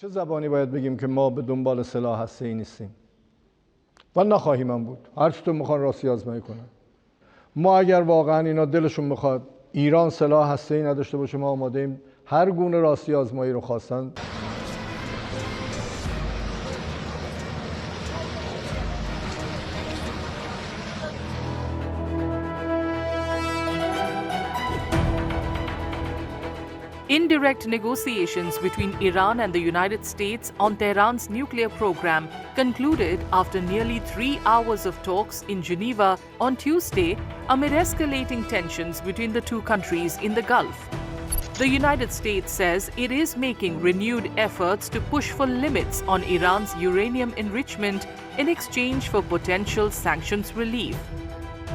چه زبانی باید بگیم که ما به دنبال سلاح هسته‌ای نیستیم و نخواهیم هم بود. هر چطور میخوان راستی آزمایی کنن. ما اگر واقعا اینا دلشون میخواد ایران سلاح هسته‌ای نداشته باشه، ما آماده ایم هر گونه راستی آزمایی رو خواستن. Indirect negotiations between Iran and the United States on Tehran's nuclear program concluded after nearly 3 hours of talks in Geneva on Tuesday amid escalating tensions between the two countries in the Gulf. The United States says it is making renewed efforts to push for limits on Iran's uranium enrichment in exchange for potential sanctions relief.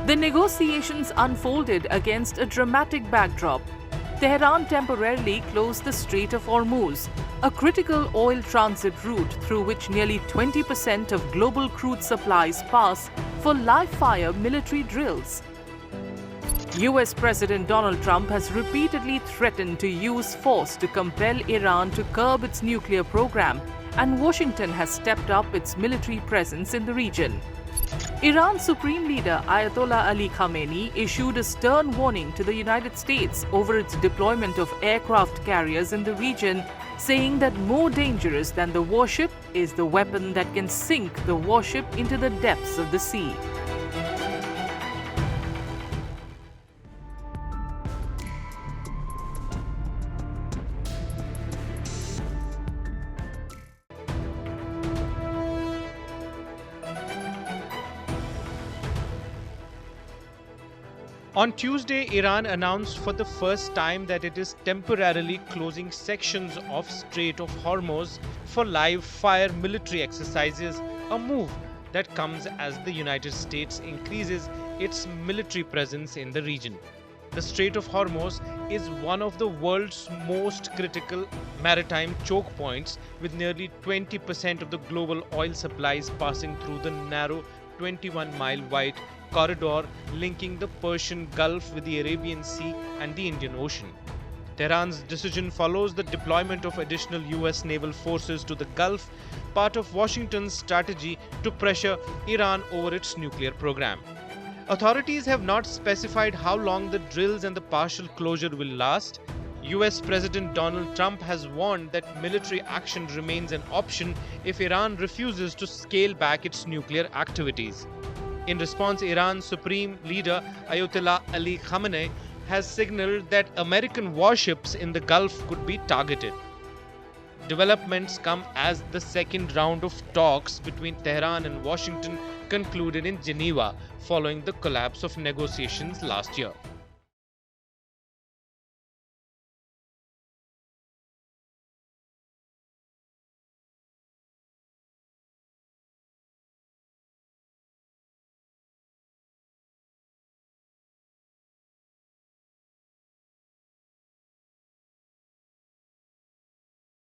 The negotiations unfolded against a dramatic backdrop. Tehran temporarily closed the Strait of Hormuz, a critical oil transit route through which nearly 20% of global crude supplies pass for live-fire military drills. US President Donald Trump has repeatedly threatened to use force to compel Iran to curb its nuclear program, and Washington has stepped up its military presence in the region. Iran's Supreme Leader Ayatollah Ali Khamenei issued a stern warning to the United States over its deployment of aircraft carriers in the region, saying that more dangerous than the warship is the weapon that can sink the warship into the depths of the sea. On Tuesday, Iran announced for the first time that it is temporarily closing sections of Strait of Hormuz for live-fire military exercises, a move that comes as the United States increases its military presence in the region. The Strait of Hormuz is one of the world's most critical maritime choke points, with nearly 20% of the global oil supplies passing through the narrow 21-mile-wide corridor linking the Persian Gulf with the Arabian Sea and the Indian Ocean. Tehran's decision follows the deployment of additional US naval forces to the Gulf, part of Washington's strategy to pressure Iran over its nuclear program. Authorities have not specified how long the drills and the partial closure will last. US President Donald Trump has warned that military action remains an option if Iran refuses to scale back its nuclear activities. In response, Iran's Supreme Leader Ayatollah Ali Khamenei has signaled that American warships in the Gulf could be targeted. Developments come as the second round of talks between Tehran and Washington concluded in Geneva following the collapse of negotiations last year.